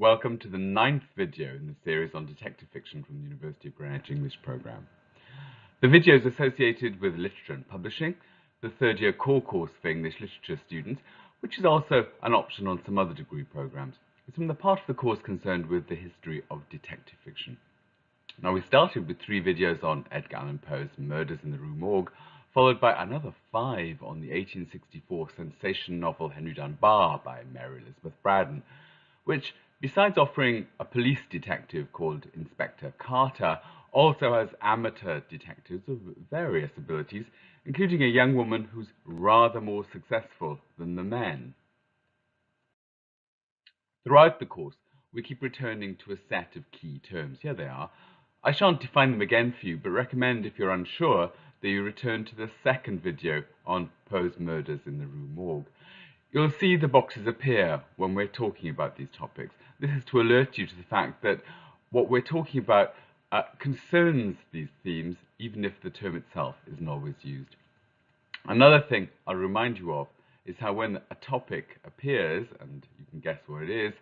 Welcome to the 9th video in the series on detective fiction from the University of Greenwich English programme. The video is associated with literature and publishing, the third-year core course for English literature students, which is also an option on some other degree programmes. It's from the part of the course concerned with the history of detective fiction. Now, we started with 3 videos on Edgar Allan Poe's Murders in the Rue Morgue, followed by another 5 on the 1864 sensation novel Henry Dunbar by Mary Elizabeth Braddon, which, besides offering a police detective called Inspector Carter, also has amateur detectives of various abilities, including a young woman who's rather more successful than the men. Throughout the course, we keep returning to a set of key terms. Here they are. I shan't define them again for you, but recommend, if you're unsure, that you return to the second video on Poe's Murders in the Rue Morgue. You'll see the boxes appear when we're talking about these topics. This is to alert you to the fact that what we're talking about concerns these themes, even if the term itself isn't always used. Another thing I'll remind you of is how when a topic appears, and you can guess what it is,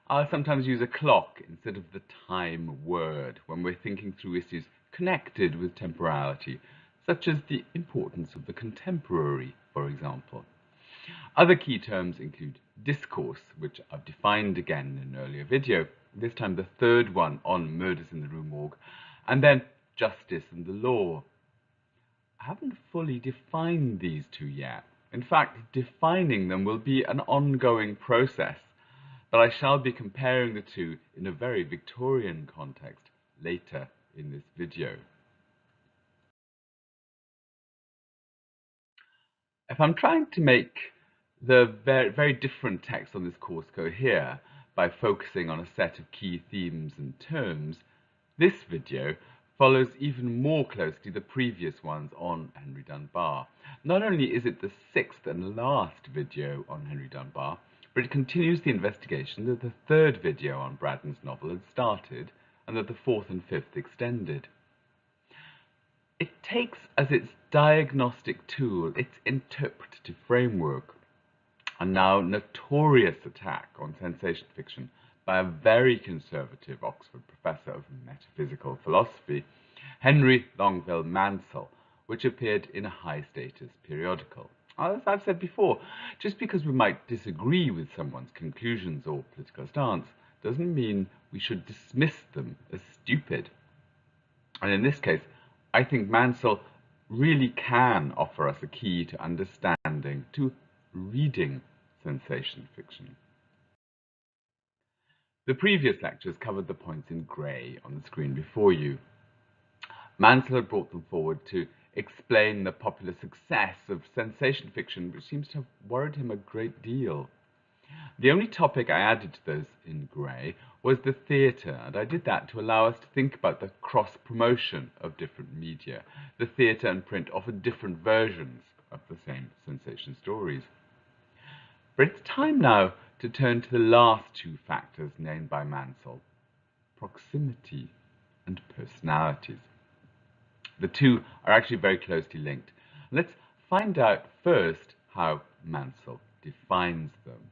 I'll sometimes use a clock instead of the time word when we're thinking through issues connected with temporality, such as the importance of the contemporary, for example. Other key terms include discourse, which I've defined again in an earlier video, this time the third one on Murders in the Rue Morgue, and then justice and the law. I haven't fully defined these two yet. In fact, defining them will be an ongoing process, but I shall be comparing the two in a very Victorian context later in this video. If I'm trying to make the very different text on this course cohere by focusing on a set of key themes and terms, this video follows even more closely the previous ones on Henry Dunbar. Not only is it the 6th and last video on Henry Dunbar, but it continues the investigation that the 3rd video on Braddon's novel had started and that the 4th and 5th extended. It takes as its diagnostic tool its interpretative framework, a now notorious attack on sensation fiction by a very conservative Oxford professor of metaphysical philosophy, Henry Longueville Mansel, which appeared in a high-status periodical. As I've said before, just because we might disagree with someone's conclusions or political stance doesn't mean we should dismiss them as stupid. And in this case, I think Mansell really can offer us a key to understanding, to reading sensation fiction. The previous lectures covered the points in grey on the screen before you. Mansell had brought them forward to explain the popular success of sensation fiction, which seems to have worried him a great deal. The only topic I added to those in grey was the theatre, and I did that to allow us to think about the cross-promotion of different media. The theatre and print offer different versions of the same sensation stories. But it's time now to turn to the last 2 factors named by Mansell: proximity and personalities. The two are actually very closely linked. Let's find out first how Mansell defines them.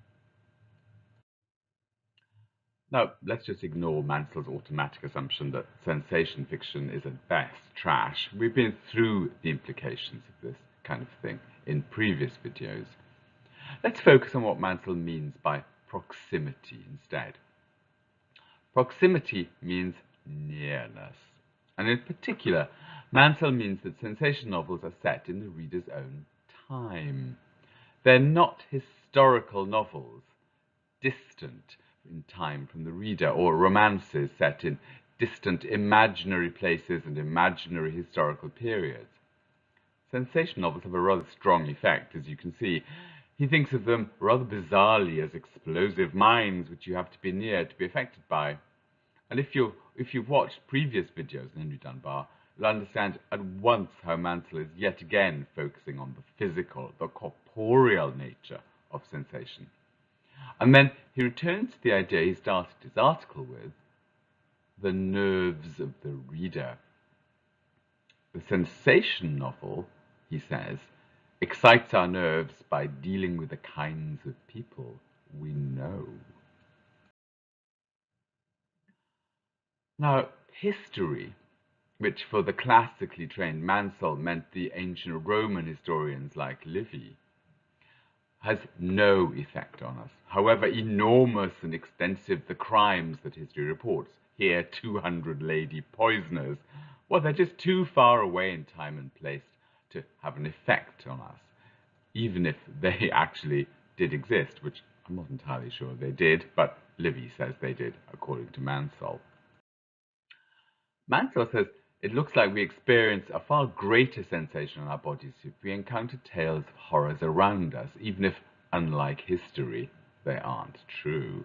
Now, let's just ignore Mansell's automatic assumption that sensation fiction is at best trash. We've been through the implications of this kind of thing in previous videos. Let's focus on what Mansell means by proximity instead. Proximity means nearness, and in particular, Mansell means that sensation novels are set in the reader's own time. They're not historical novels, distant in time from the reader, or romances set in distant imaginary places and imaginary historical periods. Sensation novels have a rather strong effect, as you can see. He thinks of them rather bizarrely as explosive minds which you have to be near to be affected by. And if you've watched previous videos on Henry Dunbar, you'll understand at once how Mantle is yet again focusing on the physical, the corporeal nature of sensation. And then he returns to the idea he started his article with, the nerves of the reader. The sensation novel, he says, excites our nerves by dealing with the kinds of people we know. Now, history, which for the classically trained Mansell meant the ancient Roman historians like Livy, has no effect on us. However enormous and extensive the crimes that history reports, here 200 lady poisoners, well, they're just too far away in time and place to have an effect on us, even if they actually did exist, which I'm not entirely sure they did, but Livy says they did, according to Mansell. Mantle says it looks like we experience a far greater sensation in our bodies if we encounter tales of horrors around us, even if, unlike history, they aren't true.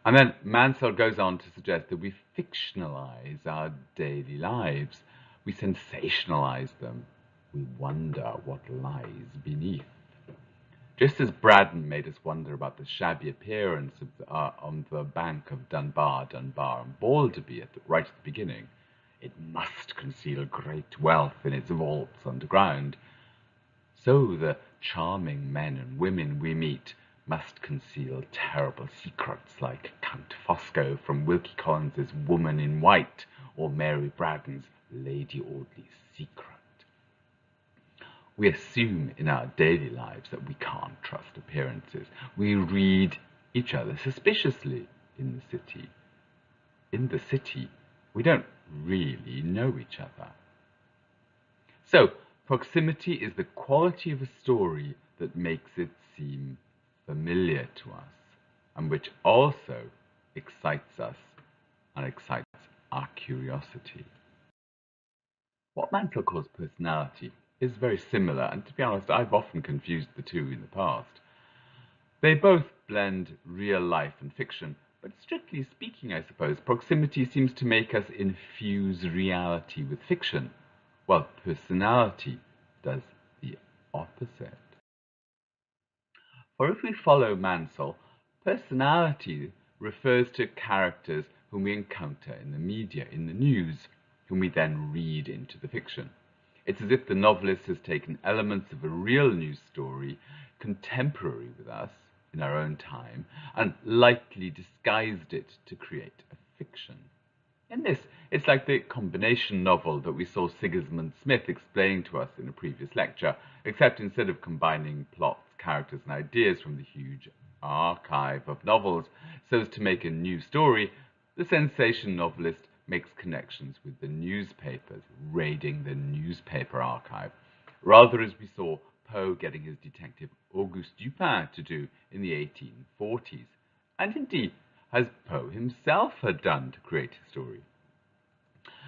And then Mansell goes on to suggest that we fictionalize our daily lives, we sensationalize them, we wonder what lies beneath. Just as Braddon made us wonder about the shabby appearance of on the bank of Dunbar and Balderby right at the beginning, it must conceal great wealth in its vaults underground. So the charming men and women we meet must conceal terrible secrets like Count Fosco from Wilkie Collins's Woman in White or Mary Braddon's Lady Audley's Secret. We assume in our daily lives that we can't trust appearances. We read each other suspiciously in the city. In the city, we don't really know each other. So, proximity is the quality of a story that makes it seem familiar to us, and which also excites us and excites our curiosity. What Mantle calls personality is very similar, and to be honest, I've often confused the two in the past. They both blend real life and fiction, but strictly speaking, I suppose, proximity seems to make us infuse reality with fiction, while personality does the opposite. For if we follow Mansell, personality refers to characters whom we encounter in the media, in the news, whom we then read into the fiction. It's as if the novelist has taken elements of a real news story, contemporary with us, in our own time, and lightly disguised it to create a fiction. In this, it's like the combination novel that we saw Sigismund Smith explaining to us in a previous lecture, except instead of combining plots, characters, and ideas from the huge archive of novels so as to make a new story, the sensation novelist makes connections with the newspapers, raiding the newspaper archive, rather as we saw Poe getting his detective Auguste Dupin to do in the 1840s, and indeed as Poe himself had done to create his story.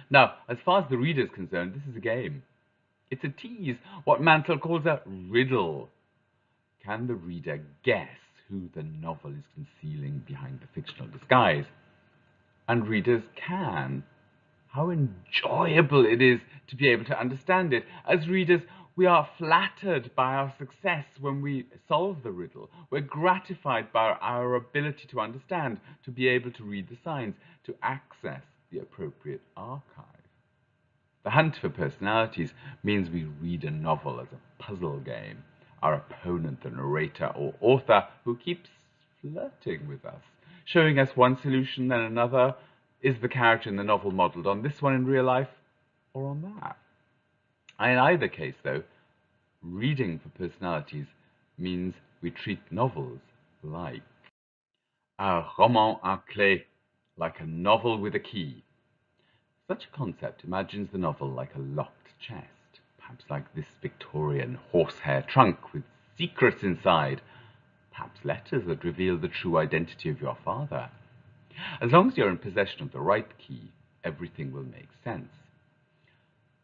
Now, as far as the reader is concerned, this is a game. It's a tease, what Mantle calls a riddle. Can the reader guess who the novel is concealing behind the fictional disguise? And readers can. How enjoyable it is to be able to understand it. As readers, we are flattered by our success when we solve the riddle. We're gratified by our ability to understand, to be able to read the signs, to access the appropriate archive. The hunt for personalities means we read a novel as a puzzle game. Our opponent, the narrator or author, who keeps flirting with us, showing us one solution, then another. Is the character in the novel modelled on this one in real life or on that? In either case, though, reading for personalities means we treat novels like un roman à clé, like a novel with a key. Such a concept imagines the novel like a locked chest, perhaps like this Victorian horsehair trunk with secrets inside, perhaps letters that reveal the true identity of your father. As long as you're in possession of the right key, everything will make sense.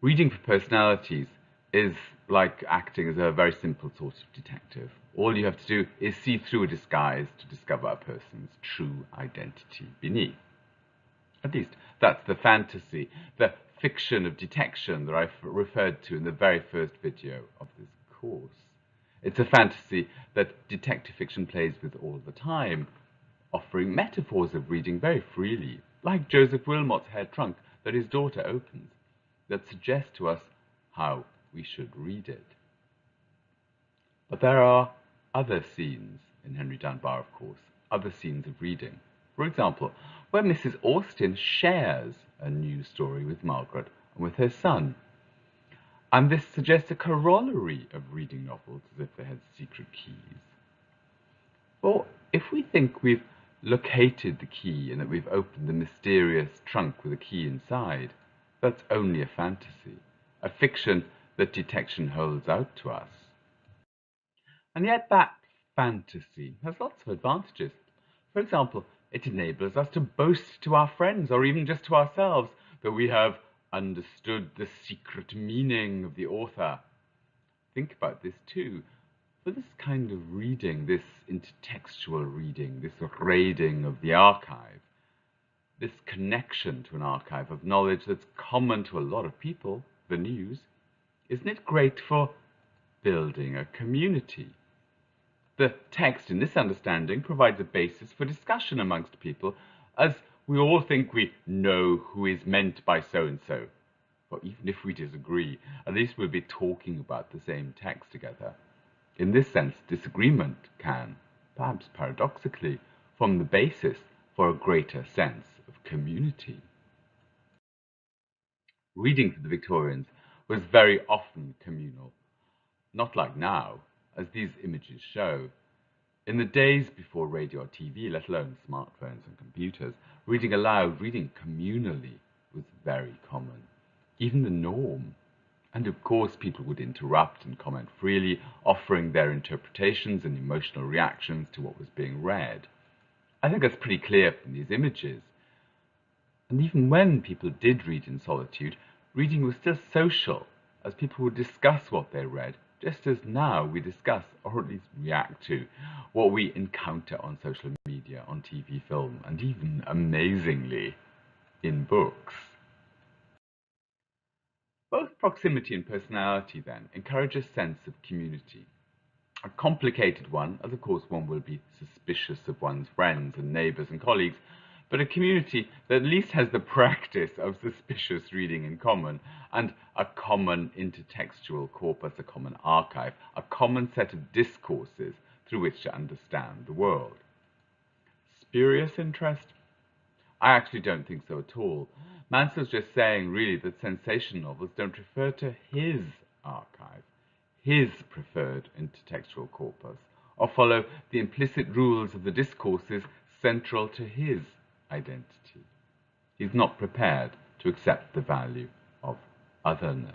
Reading for personalities is like acting as a very simple sort of detective. All you have to do is see through a disguise to discover a person's true identity beneath. At least that's the fantasy, the fiction of detection that I've referred to in the very first video of this course. It's a fantasy that detective fiction plays with all the time, offering metaphors of reading very freely, like Joseph Wilmot's hair trunk that his daughter opens, that suggest to us how we should read it. But there are other scenes in Henry Dunbar, of course, other scenes of reading. For example, where Mrs. Austen shares a news story with Margaret and with her son. And this suggests a corollary of reading novels as if they had secret keys. Well, if we think we've located the key and that we've opened the mysterious trunk with a key inside, that's only a fantasy, a fiction that detection holds out to us. And yet that fantasy has lots of advantages. For example, it enables us to boast to our friends or even just to ourselves that we have understood the secret meaning of the author. Think about this too. For this kind of reading, this intertextual reading, this raiding of the archive, this connection to an archive of knowledge that's common to a lot of people, the news, isn't it great for building a community? The text in this understanding provides a basis for discussion amongst people, as we all think we know who is meant by so-and-so. Or even if we disagree, at least we'll be talking about the same text together. In this sense, disagreement can, perhaps paradoxically, form the basis for a greater sense of community. Reading for the Victorians was very often communal, not like now, as these images show. In the days before radio or TV, let alone smartphones and computers, reading aloud, reading communally, was very common, even the norm. And of course, people would interrupt and comment freely, offering their interpretations and emotional reactions to what was being read. I think that's pretty clear from these images. And even when people did read in solitude, reading was still social, as people would discuss what they read, just as now we discuss, or at least react to, what we encounter on social media, on TV, film, and even, amazingly, in books. Both proximity and personality, then, encourage a sense of community. A complicated one, as of course one will be suspicious of one's friends and neighbours and colleagues, but a community that at least has the practice of suspicious reading in common, and a common intertextual corpus, a common archive, a common set of discourses through which to understand the world. Spurious interest? I actually don't think so at all. Mansell's just saying, really, that sensation novels don't refer to his archive, his preferred intertextual corpus, or follow the implicit rules of the discourses central to his identity. He's not prepared to accept the value of otherness.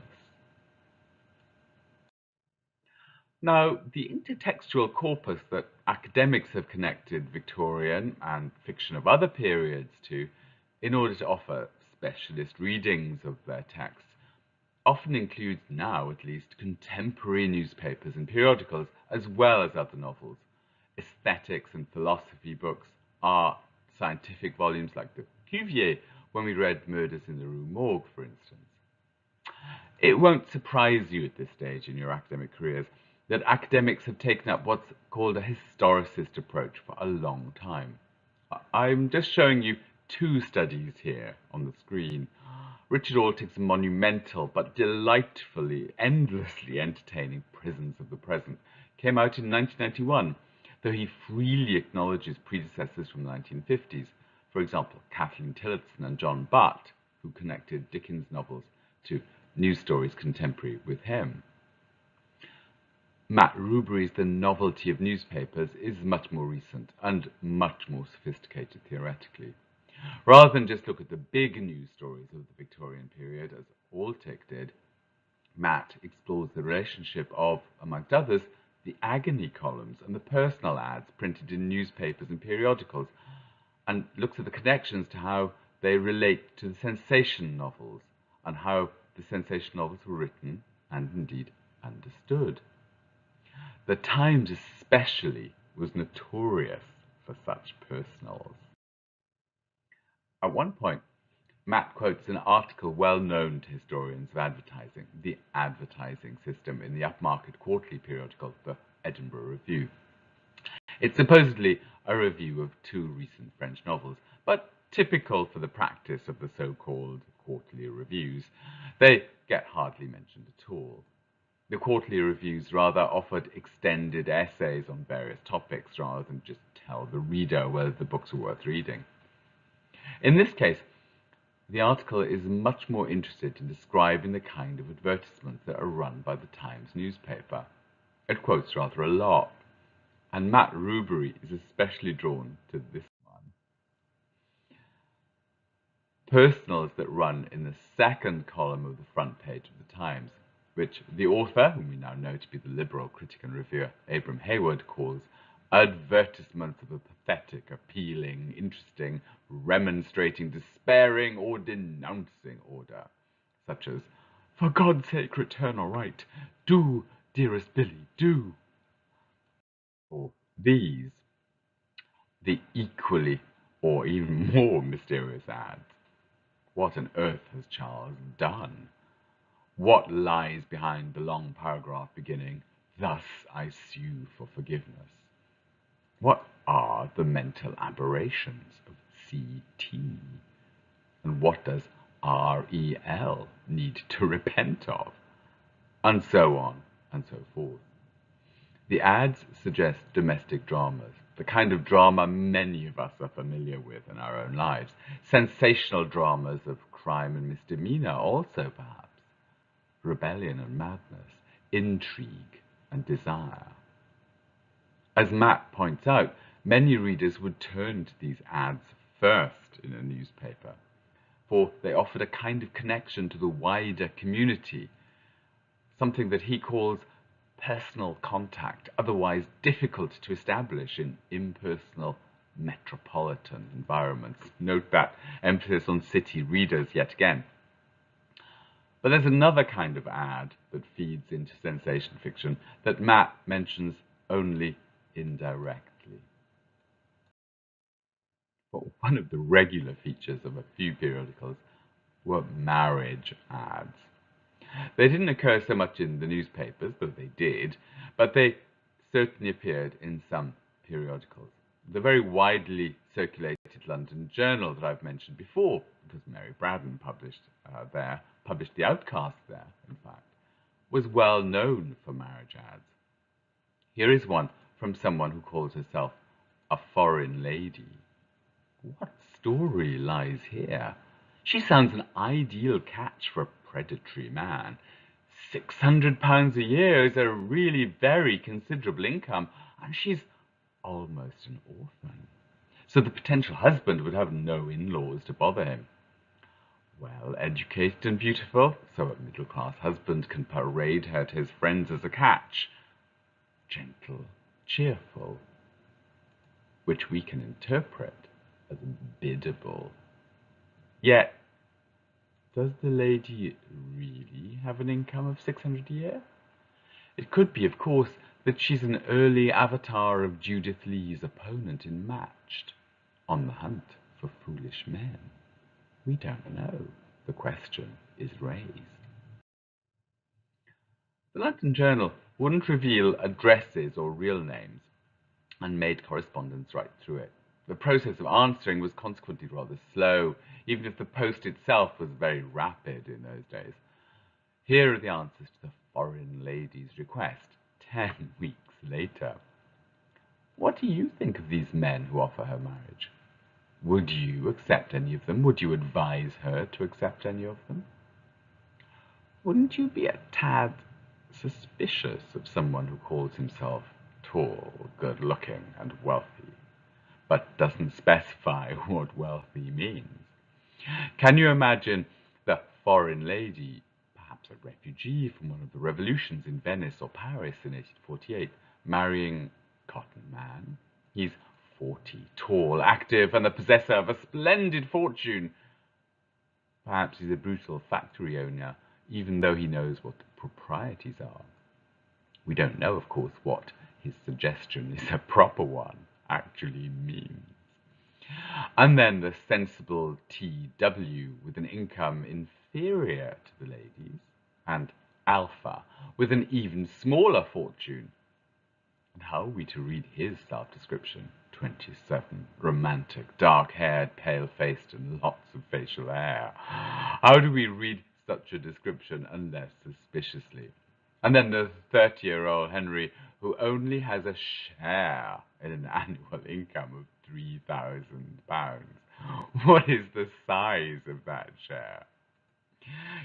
Now, the intertextual corpus that academics have connected Victorian and fiction of other periods to, in order to offer specialist readings of their texts, often includes now, at least, contemporary newspapers and periodicals, as well as other novels, aesthetics and philosophy books, art, scientific volumes like the Cuvier, when we read Murders in the Rue Morgue, for instance. It won't surprise you at this stage in your academic careers that academics have taken up what's called a historicist approach for a long time. I'm just showing you two studies here on the screen. Richard Altick's monumental but delightfully, endlessly entertaining Prisons of the Present came out in 1991, though he freely acknowledges predecessors from the 1950s, for example, Kathleen Tillotson and John Butt, who connected Dickens' novels to news stories contemporary with him. Matt Rubery's The Novelty of Newspapers is much more recent and much more sophisticated theoretically. Rather than just look at the big news stories of the Victorian period, as Altick did, Matt explores the relationship of, amongst others, the agony columns and the personal ads printed in newspapers and periodicals, and looks at the connections to how they relate to the sensation novels and how the sensation novels were written and indeed understood. The Times especially was notorious for such personals. At one point, Matt quotes an article well known to historians of advertising, the advertising system in the upmarket quarterly periodical, the Edinburgh Review. It's supposedly a review of two recent French novels, but typical for the practice of the so-called quarterly reviews, they get hardly mentioned at all. The quarterly reviews rather offered extended essays on various topics rather than just tell the reader whether the books were worth reading. In this case, the article is much more interested in describing the kind of advertisements that are run by the Times newspaper. It quotes rather a lot, and Matt Rubery is especially drawn to this one. Personals that run in the second column of the front page of the Times, which the author, whom we now know to be the liberal critic and reviewer Abram Hayward, calls advertisements of a pathetic, appealing, interesting, remonstrating, despairing, or denouncing order, such as, "For God's sake, return all right. Do, dearest Billy, do." Or these, the equally or even more mysterious ads. "What on earth has Charles done? What lies behind the long paragraph beginning, 'Thus I sue for forgiveness'? What are the mental aberrations of CT? And what does REL need to repent of?" And so on and so forth. The ads suggest domestic dramas, the kind of drama many of us are familiar with in our own lives. Sensational dramas of crime and misdemeanor also, perhaps. Rebellion and madness, intrigue and desire. As Matt points out, many readers would turn to these ads first in a newspaper, for they offered a kind of connection to the wider community, something that he calls personal contact, otherwise difficult to establish in impersonal metropolitan environments. Note that emphasis on city readers yet again. But there's another kind of ad that feeds into sensation fiction that Matt mentions only indirectly. But one of the regular features of a few periodicals were marriage ads. They didn't occur so much in the newspapers, though they did, but they certainly appeared in some periodicals. The very widely circulated London Journal that I've mentioned before, because Mary Braddon published The Outcast there, in fact, was well known for marriage ads. Here is one from someone who calls herself a foreign lady. What story lies here? She sounds an ideal catch for a predatory man. £600 a year is a really very considerable income, and she's almost an orphan. So the potential husband would have no in-laws to bother him. Well educated and beautiful, so a middle-class husband can parade her to his friends as a catch. Gentle, cheerful, which we can interpret as biddable. Yet, does the lady really have an income of 600 a year? It could be, of course, that she's an early avatar of Judith Lee's opponent in Matched, on the hunt for foolish men. We don't know. The question is raised. The London Journal wouldn't reveal addresses or real names, and made correspondence right through it. The process of answering was consequently rather slow, even if the post itself was very rapid in those days. Here are the answers to the foreign lady's request, 10 weeks later. What do you think of these men who offer her marriage? Would you accept any of them? Would you advise her to accept any of them? Wouldn't you be a tad suspicious of someone who calls himself tall, good-looking, and wealthy, but doesn't specify what wealthy means? Can you imagine the foreign lady, perhaps a refugee from one of the revolutions in Venice or Paris in 1848, marrying Cotton Man? He's 40, tall, active, and the possessor of a splendid fortune. Perhaps he's a brutal factory owner, even though he knows what the proprieties are. We don't know, of course, what his suggestion is a proper one actually means. And then the sensible TW with an income inferior to the lady's, and Alpha with an even smaller fortune. And how are we to read his self-description? 27, romantic, dark-haired, pale-faced, and lots of facial hair. How do we read such a description unless suspiciously? And then the 30-year-old Henry, who only has a share in an annual income of £3,000. What is the size of that share?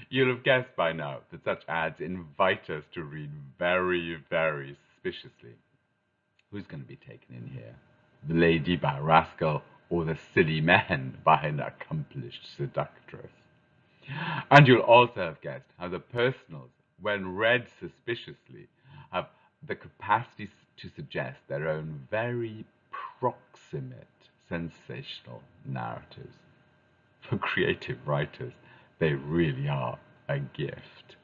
You'll have guessed by now that such ads invite us to read very, very suspiciously. Who's going to be taken in here? The lady by a rascal or the silly man by an accomplished seductress? And you'll also have guessed how the personals, when read suspiciously, have the capacity to suggest their own very proximate sensational narratives. For creative writers, they really are a gift.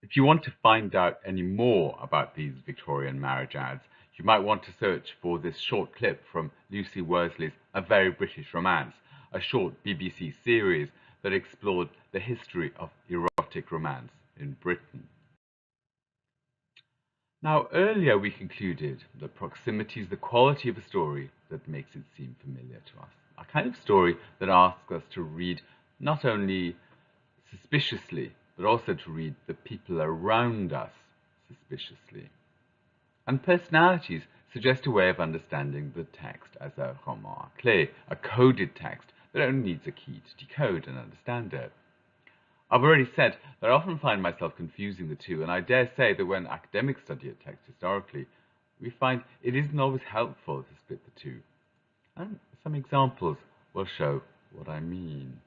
If you want to find out any more about these Victorian marriage ads, you might want to search for this short clip from Lucy Worsley's A Very British Romance, a short BBC series that explored the history of erotic romance in Britain. Now, earlier we concluded that proximity is the quality of a story that makes it seem familiar to us. A kind of story that asks us to read not only suspiciously, but also to read the people around us suspiciously. And personalities suggest a way of understanding the text as a roman à clé, a coded text that only needs a key to decode and understand it. I've already said that I often find myself confusing the two, and I dare say that when academics study a text historically, we find it isn't always helpful to split the two. And some examples will show what I mean.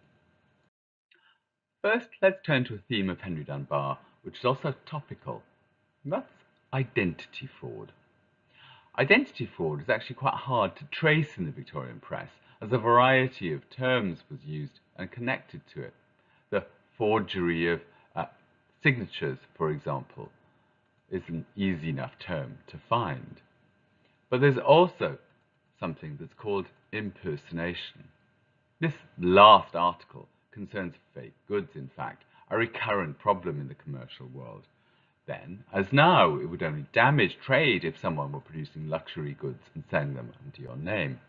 First, let's turn to a theme of Henry Dunbar, which is also topical, and that's identity fraud. Identity fraud is actually quite hard to trace in the Victorian press, as a variety of terms was used and connected to it. The forgery of signatures, for example, is an easy enough term to find. But there's also something that's called impersonation. This last article concerns fake goods, in fact, a recurrent problem in the commercial world. Then, as now, it would only damage trade if someone were producing luxury goods and selling them under your name.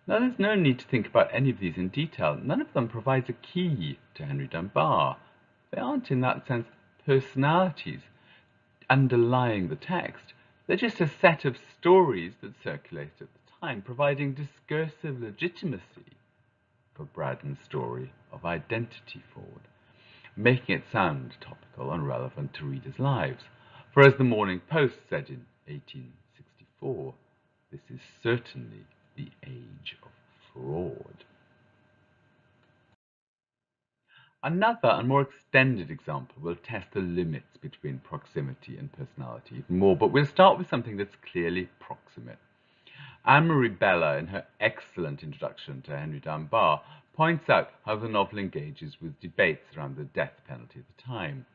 Now, there's no need to think about any of these in detail. None of them provides a key to Henry Dunbar. They aren't, in that sense, personalities underlying the text. They're just a set of stories that circulate at the time, providing discursive legitimacy for Braddon's story of identity fraud, making it sound topical and relevant to readers' lives. For as the Morning Post said in 1864, this is certainly the age of fraud. Another and more extended example will test the limits between proximity and personality even more, but we'll start with something that's clearly proximate. Anne-Marie Bella, in her excellent introduction to Henry Dunbar, points out how the novel engages with debates around the death penalty at the time.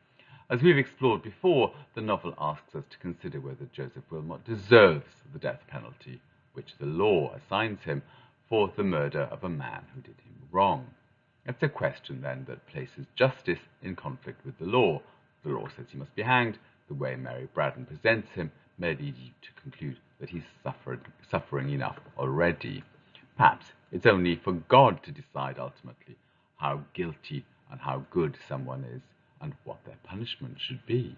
As we've explored before, the novel asks us to consider whether Joseph Wilmot deserves the death penalty, which the law assigns him for the murder of a man who did him wrong. It's a question, then, that places justice in conflict with the law. The law says he must be hanged. The way Mary Braddon presents him may lead you to conclude that he's suffering enough already. Perhaps it's only for God to decide ultimately how guilty and how good someone is and what their punishment should be.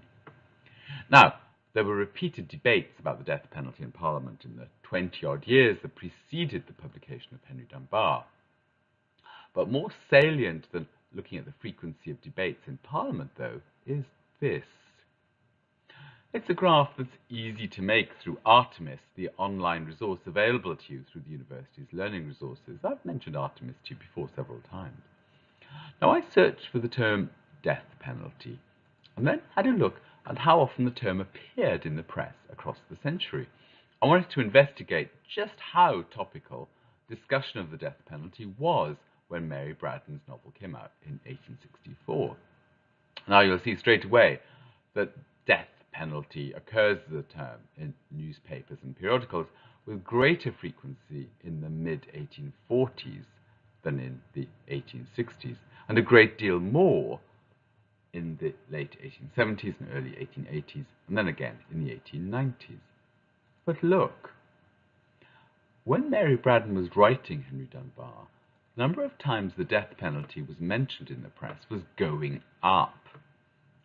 Now, there were repeated debates about the death penalty in Parliament in the 20-odd years that preceded the publication of Henry Dunbar. But more salient than looking at the frequency of debates in Parliament, though, is this. It's a graph that's easy to make through Artemis, the online resource available to you through the university's learning resources. I've mentioned Artemis to you before several times. Now, I searched for the term death penalty and then had a look at how often the term appeared in the press across the century. I wanted to investigate just how topical discussion of the death penalty was when Mary Braddon's novel came out in 1864. Now, you'll see straight away that death penalty occurs as a term in newspapers and periodicals with greater frequency in the mid-1840s than in the 1860s, and a great deal more in the late 1870s and early 1880s, and then again in the 1890s. But look, when Mary Braddon was writing Henry Dunbar, the number of times the death penalty was mentioned in the press was going up.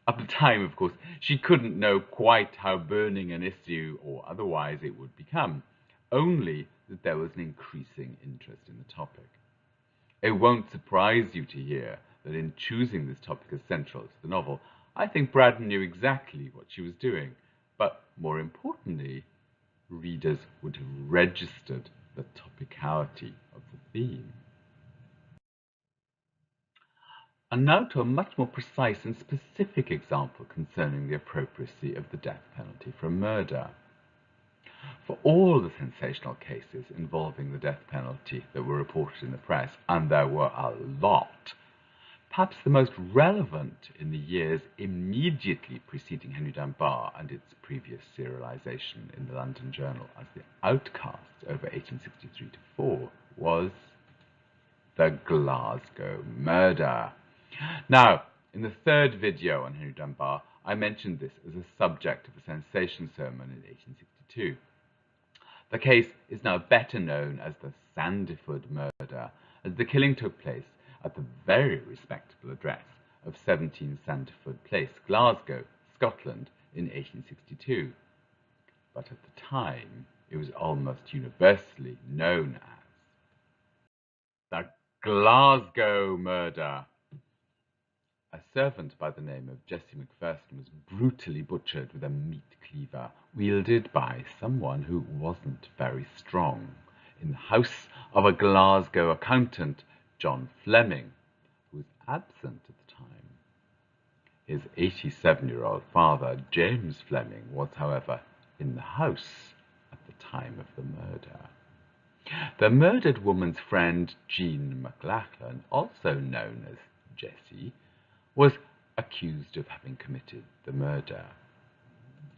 At the time, of course, she couldn't know quite how burning an issue or otherwise it would become. Only that there was an increasing interest in the topic. It won't surprise you to hear that in choosing this topic as central to the novel, I think Braddon knew exactly what she was doing, but more importantly, readers would have registered the topicality of the theme. And now to a much more precise and specific example concerning the appropriacy of the death penalty for murder. For all the sensational cases involving the death penalty that were reported in the press, and there were a lot, perhaps the most relevant in the years immediately preceding Henry Dunbar and its previous serialization in the London Journal as the Outcast over 1863 to 4 was the Glasgow Murder. Now, in the third video on Henry Dunbar, I mentioned this as a subject of a sensation sermon in 1862. The case is now better known as the Sandiford Murder, as the killing took place at the very respectable address of 17 Sandiford Place, Glasgow, Scotland, in 1862. But at the time, it was almost universally known as the Glasgow Murder. A servant by the name of Jessie Macpherson was brutally butchered with a meat cleaver wielded by someone who wasn't very strong in the house of a Glasgow accountant, John Fleming, who was absent at the time. His 87-year-old father, James Fleming, was, however, in the house at the time of the murder. The murdered woman's friend, Jean McLachlan, also known as Jessie, was accused of having committed the murder.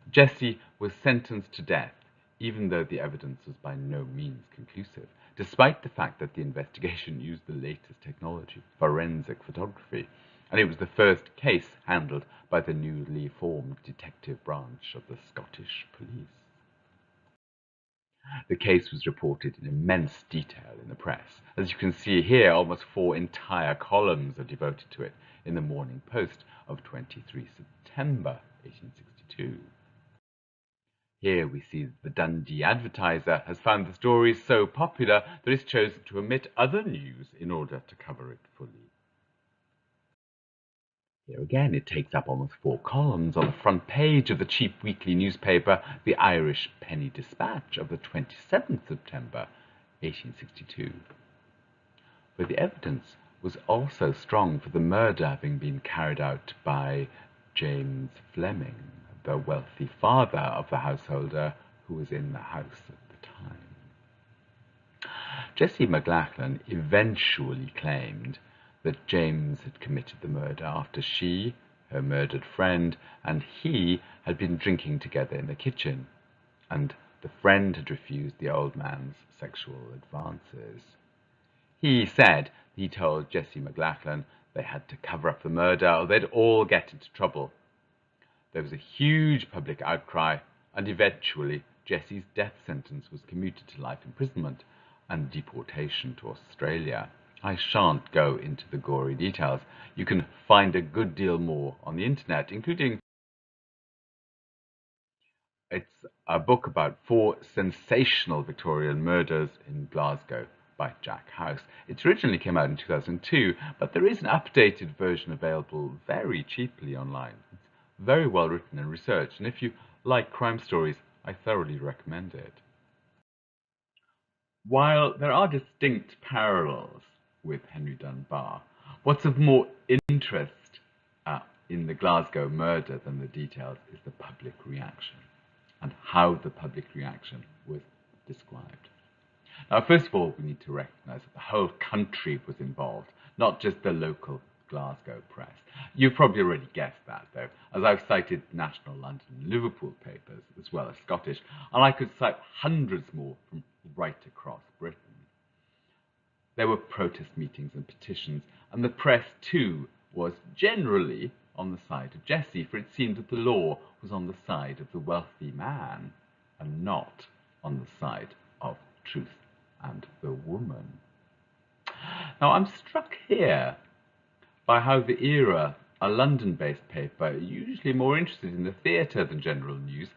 Jessie was sentenced to death, even though the evidence was by no means conclusive, despite the fact that the investigation used the latest technology, forensic photography, and it was the first case handled by the newly formed detective branch of the Scottish police. The case was reported in immense detail in the press. As you can see here, almost 4 entire columns are devoted to it in the Morning Post of 23 September 1862. Here we see that the Dundee Advertiser has found the story so popular that it's chosen to omit other news in order to cover it fully. Here again, it takes up almost 4 columns on the front page of the cheap weekly newspaper, the Irish Penny Dispatch of the 27th September 1862. But the evidence was also strong for the murder having been carried out by James Fleming, the wealthy father of the householder who was in the house at the time. Jessie McLachlan eventually claimed that James had committed the murder after she, her murdered friend, and he had been drinking together in the kitchen, and the friend had refused the old man's sexual advances. He said he told Jessie McLachlan they had to cover up the murder or they'd all get into trouble. There was a huge public outcry, and eventually Jessie's death sentence was commuted to life imprisonment and deportation to Australia. I shan't go into the gory details. You can find a good deal more on the internet, including it's a book about 4 sensational Victorian murders in Glasgow by Jack House. It originally came out in 2002, but there is an updated version available very cheaply online. It's very well written and researched, and if you like crime stories, I thoroughly recommend it. While there are distinct parallels with Henry Dunbar, what's of more interest in the Glasgow murder than the details is the public reaction and how the public reaction was described. Now, first of all, we need to recognise that the whole country was involved, not just the local Glasgow press. You've probably already guessed that, though, as I've cited national London and Liverpool papers, as well as Scottish, and I could cite hundreds more from right across Britain. There were protest meetings and petitions, and the press, too, was generally on the side of Jessie, for it seemed that the law was on the side of the wealthy man, and not on the side of truth and the woman. Now, I'm struck here by how the Era, a London-based paper, usually more interested in the theatre than general news,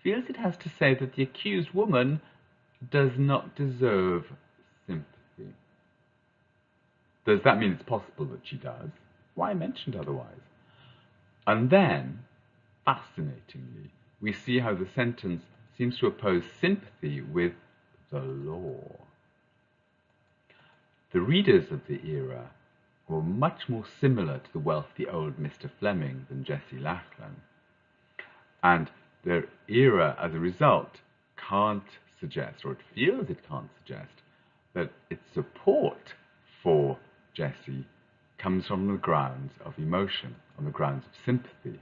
feels it has to say that the accused woman does not deserve sympathy. Does that mean it's possible that she does? Why mentioned otherwise? And then, fascinatingly, we see how the sentence seems to oppose sympathy with the law. The readers of the era were much more similar to the wealthy old Mr. Fleming than Jessie Lachlan, and their era, as a result, can't suggest, or it feels it can't suggest, that its support for Jessie comes from the grounds of emotion, on the grounds of sympathy.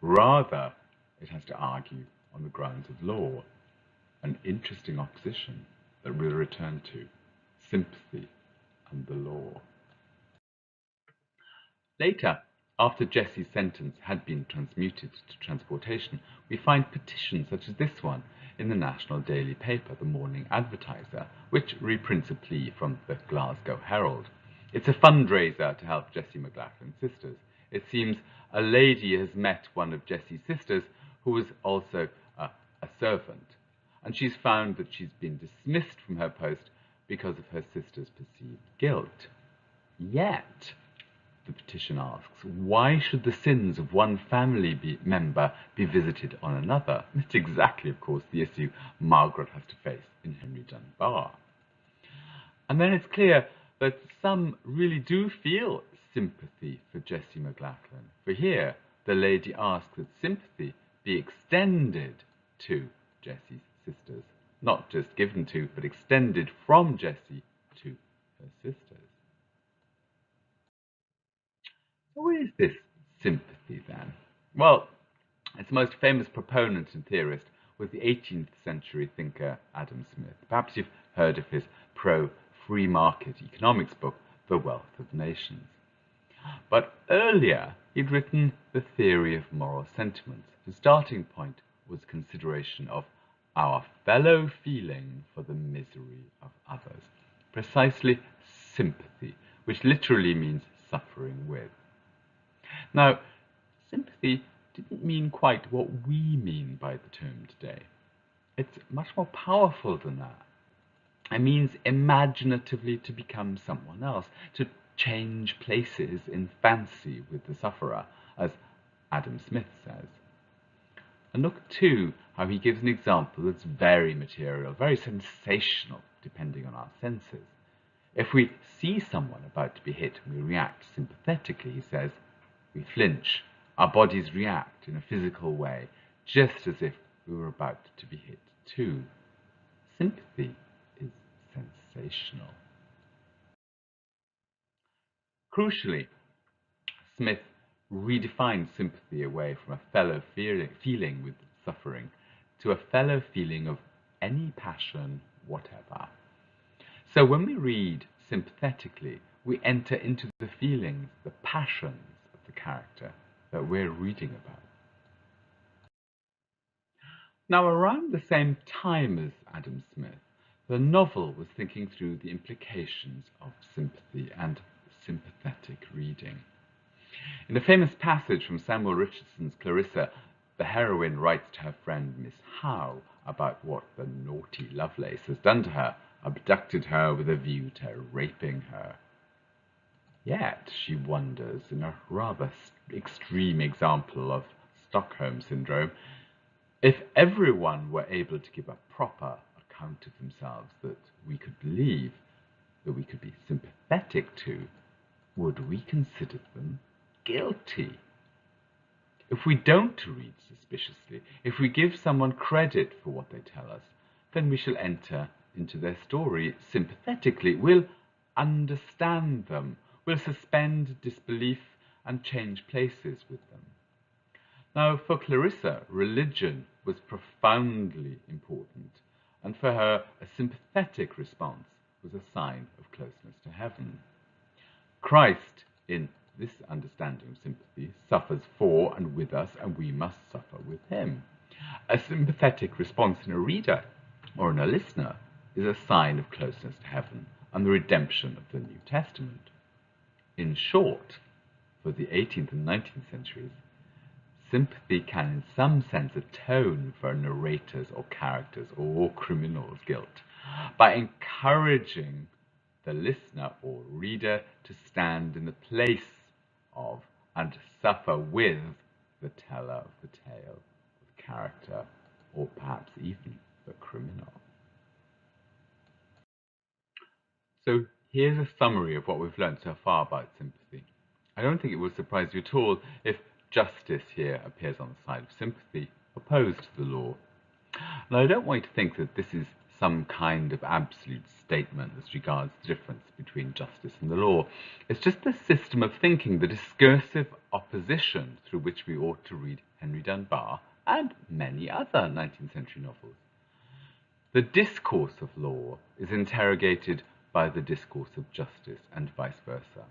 Rather, it has to argue on the grounds of law. An interesting opposition that we'll return to: sympathy and the law. Later, after Jessie's sentence had been transmuted to transportation, we find petitions such as this one in the national daily paper, the Morning Advertiser, which reprints a plea from the Glasgow Herald. It's a fundraiser to help Jessie McLachlan's sisters. It seems a lady has met one of Jessie's sisters who was also a servant, and she's found that she's been dismissed from her post because of her sister's perceived guilt. Yet, the petition asks, why should the sins of one family member be visited on another? It's exactly, of course, the issue Margaret has to face in Henry Dunbar. And then it's clear that some really do feel sympathy for Jessie McLachlan. For here, the lady asks that sympathy be extended to Jessie's sisters. Not just given to, but extended from Jessie to her sisters. Who is this sympathy, then? Well, its most famous proponent and theorist was the 18th century thinker Adam Smith. Perhaps you've heard of his pro-free market economics book, The Wealth of Nations. But earlier, he'd written The Theory of Moral Sentiments. His starting point was consideration of our fellow feeling for the misery of others. Precisely sympathy, which literally means suffering with. Now, sympathy didn't mean quite what we mean by the term today. It's much more powerful than that. It means imaginatively to become someone else, to change places in fancy with the sufferer, as Adam Smith says. And look, too, how he gives an example that's very material, very sensational, depending on our senses. If we see someone about to be hit and we react sympathetically, he says, we flinch. Our bodies react in a physical way, just as if we were about to be hit too. Sympathy is sensational. Crucially, Smith redefined sympathy away from a fellow feeling with suffering to a fellow feeling of any passion whatever. So when we read sympathetically, we enter into the feelings, the passions of the character that we're reading about. Now, around the same time as Adam Smith, the novel was thinking through the implications of sympathy and sympathetic reading. In a famous passage from Samuel Richardson's Clarissa, the heroine writes to her friend Miss Howe about what the naughty Lovelace has done to her, abducted her with a view to raping her. Yet, she wonders, in a rather extreme example of Stockholm Syndrome, if everyone were able to give a proper account of themselves that we could believe, that we could be sympathetic to, would we consider them guilty? If we don't read suspiciously, if we give someone credit for what they tell us, then we shall enter into their story sympathetically. We'll understand them. We'll suspend disbelief and change places with them. Now, for Clarissa, religion was profoundly important, and for her, a sympathetic response was a sign of closeness to heaven. Christ, in this understanding of sympathy, suffers for and with us, and we must suffer with him. A sympathetic response in a reader or in a listener is a sign of closeness to heaven and the redemption of the New Testament. In short, for the 18th and 19th centuries, sympathy can in some sense atone for a narrator's or character's or criminal's guilt by encouraging the listener or reader to stand in the place of and to suffer with the teller of the tale, the character, or perhaps even the criminal. So here's a summary of what we've learned so far about sympathy. I don't think it will surprise you at all if justice here appears on the side of sympathy, opposed to the law. And I don't want you to think that this is some kind of absolute statement as regards the difference between justice and the law. It's just the system of thinking, the discursive opposition through which we ought to read Henry Dunbar and many other 19th century novels. The discourse of law is interrogated by the discourse of justice and vice versa.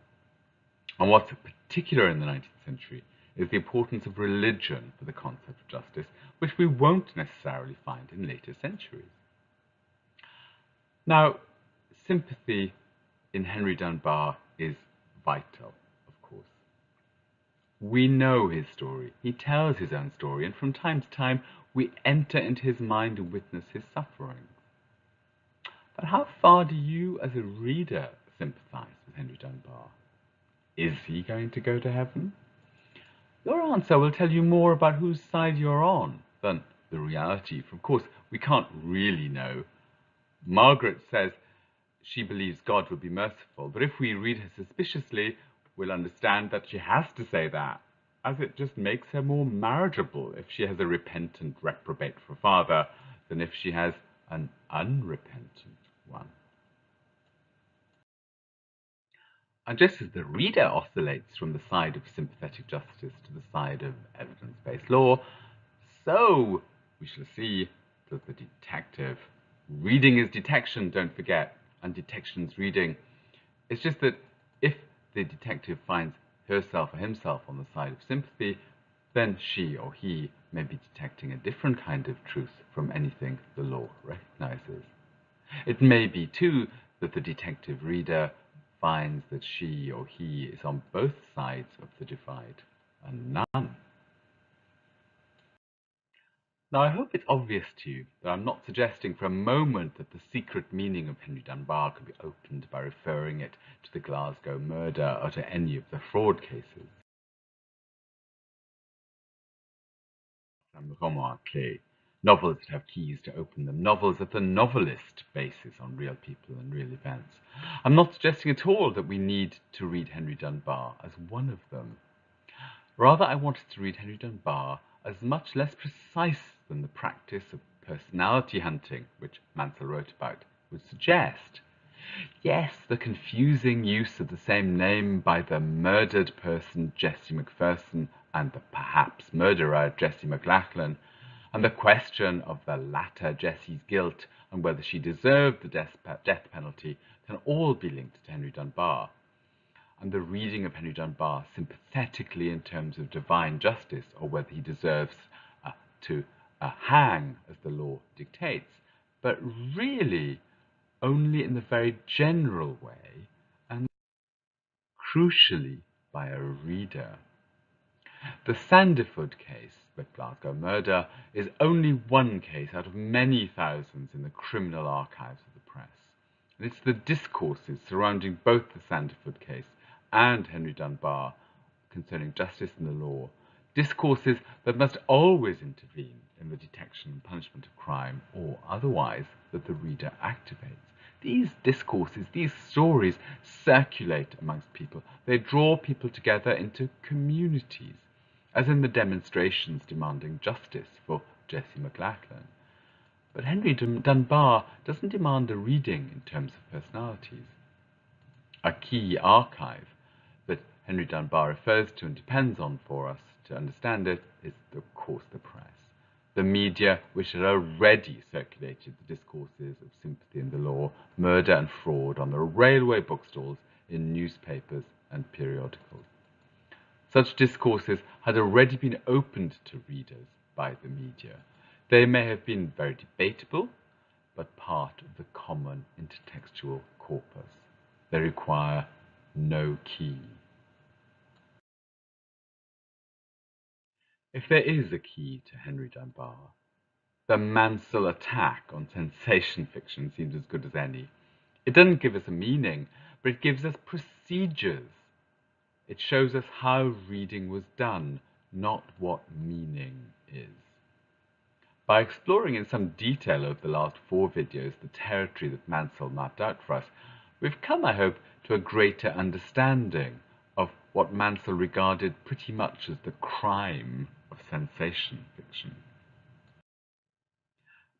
And what's particular in the 19th century is the importance of religion for the concept of justice, which we won't necessarily find in later centuries. Now, sympathy in Henry Dunbar is vital, of course. We know his story. He tells his own story, and from time to time we enter into his mind and witness his sufferings. But how far do you, as a reader, sympathize with Henry Dunbar? Is he going to go to heaven? Your answer will tell you more about whose side you're on than the reality, for of course we can't really know. Margaret says she believes God will be merciful, but if we read her suspiciously, we'll understand that she has to say that, as it just makes her more marriageable if she has a repentant reprobate for a father than if she has an unrepentant one. And just as the reader oscillates from the side of sympathetic justice to the side of evidence-based law, so we shall see that the detective, reading is detection, don't forget, and detection's reading. It's just that if the detective finds herself or himself on the side of sympathy, then she or he may be detecting a different kind of truth from anything the law recognizes. It may be, too, that the detective reader finds that she or he is on both sides of the divide, and none. Now, I hope it's obvious to you that I'm not suggesting for a moment that the secret meaning of Henry Dunbar could be opened by referring it to the Glasgow murder or to any of the fraud cases. Roman clés, novels that have keys to open them, novels that the novelist bases on real people and real events. I'm not suggesting at all that we need to read Henry Dunbar as one of them. Rather, I wanted to read Henry Dunbar as much less precise than the practice of personality hunting, which Mansell wrote about, would suggest. Yes, the confusing use of the same name by the murdered person, Jessie Macpherson, and the perhaps murderer, Jessie McLachlan, and the question of the latter Jessie's guilt and whether she deserved the death penalty can all be linked to Henry Dunbar. And the reading of Henry Dunbar sympathetically in terms of divine justice, or whether he deserves to hang as the law dictates, but really only in the very general way and crucially by a reader. The Sandiford case, the Glasgow murder, is only one case out of many thousands in the criminal archives of the press. And it's the discourses surrounding both the Sandiford case and Henry Dunbar concerning justice and the law, discourses that must always intervene in the detection and punishment of crime, or otherwise that the reader activates. These discourses, these stories circulate amongst people. They draw people together into communities, as in the demonstrations demanding justice for Jessie McLachlan. But Henry Dunbar doesn't demand a reading in terms of personalities. A key archive that Henry Dunbar refers to and depends on for us to understand it is, of course, the press. The media, which had already circulated the discourses of sympathy in the law, murder and fraud on the railway bookstalls, in newspapers and periodicals. Such discourses had already been opened to readers by the media. They may have been very debatable, but part of the common intertextual corpus. They require no key. If there is a key to Henry Dunbar, the Mansell Attack on sensation fiction seems as good as any. It doesn't give us a meaning, but it gives us procedures. It shows us how reading was done, not what meaning is. By exploring in some detail over the last 4 videos the territory that Mansell mapped out for us, we've come, I hope, to a greater understanding of what Mansell regarded pretty much as the crime of sensation fiction.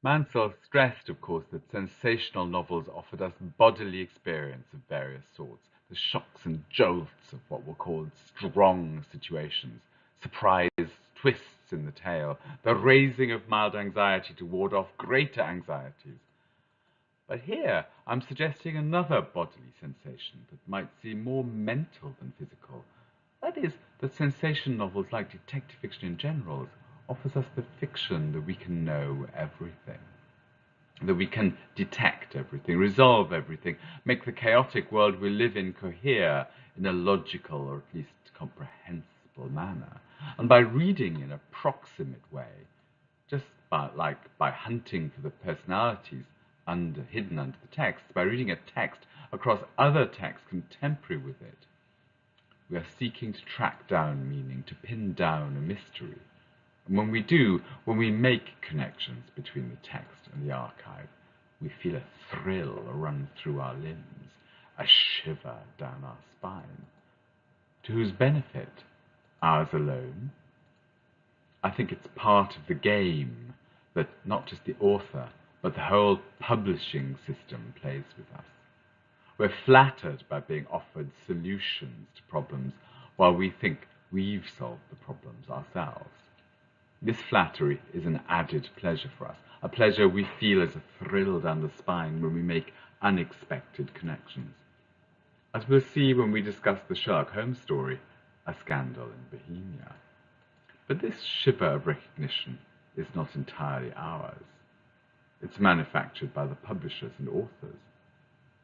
Mansell stressed, of course, that sensational novels offered us bodily experience of various sorts, the shocks and jolts of what were called strong situations, surprise twists in the tale, the raising of mild anxiety to ward off greater anxieties. But here I'm suggesting another bodily sensation that might seem more mental than physical. That is, that sensation novels, like detective fiction in general, offers us the fiction that we can know everything, that we can detect everything, resolve everything, make the chaotic world we live in cohere in a logical or at least comprehensible manner. And by reading in a proximate way, just by hunting for the personalities hidden under the text, by reading a text across other texts contemporary with it, we are seeking to track down meaning, to pin down a mystery. And when we do, when we make connections between the text and the archive, we feel a thrill run through our limbs, a shiver down our spine. To whose benefit? Ours alone? I think it's part of the game that not just the author, but the whole publishing system plays with us. We're flattered by being offered solutions to problems while we think we've solved the problems ourselves. This flattery is an added pleasure for us, a pleasure we feel as a thrill down the spine when we make unexpected connections. As we'll see when we discuss the Sherlock Holmes story, A Scandal in Bohemia. But this shiver of recognition is not entirely ours. It's manufactured by the publishers and authors.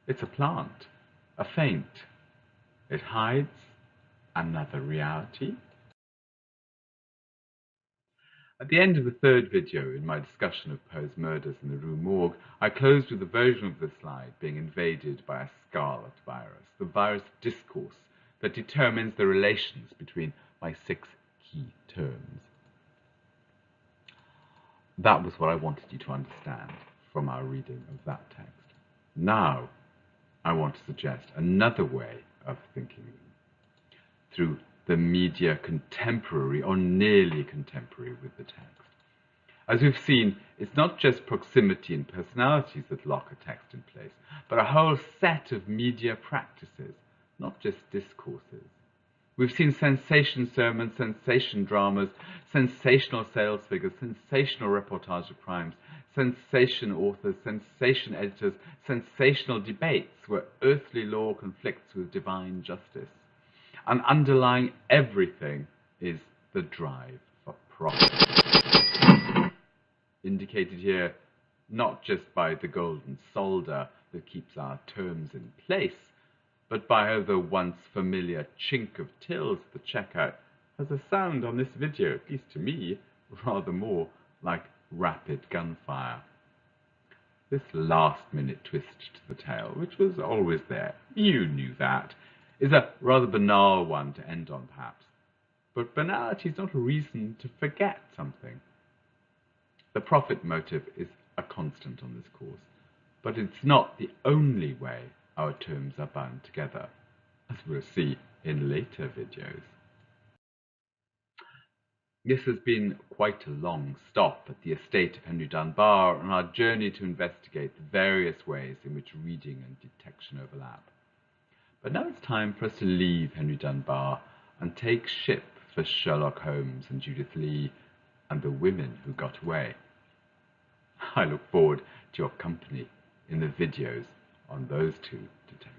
It's a plant, a feint. It hides another reality. At the end of the 3rd video in my discussion of Poe's murders in the Rue Morgue, I closed with a version of the slide being invaded by a scarlet virus, the virus of discourse that determines the relations between my 6 key terms. That was what I wanted you to understand from our reading of that text. Now, I want to suggest another way of thinking through the media contemporary or nearly contemporary with the text. As we've seen, it's not just proximity and personalities that lock a text in place, but a whole set of media practices, not just discourses. We've seen sensation sermons, sensation dramas, sensational sales figures, sensational reportage of crimes, sensation authors, sensation editors, sensational debates where earthly law conflicts with divine justice. And underlying everything is the drive for profit. Indicated here not just by the golden solder that keeps our terms in place, but by how the once familiar chink of tills at the checkout has a sound on this video, at least to me, rather more like rapid gunfire. This last-minute twist to the tale, which was always there, you knew that, is a rather banal one to end on, perhaps. But banality is not a reason to forget something. The profit motive is a constant on this course, but it's not the only way our terms are bound together, as we'll see in later videos. This has been quite a long stop at the estate of Henry Dunbar on our journey to investigate the various ways in which reading and detection overlap. But now it's time for us to leave Henry Dunbar and take ship for Sherlock Holmes and Judith Lee and the women who got away. I look forward to your company in the videos on those 2 detectives.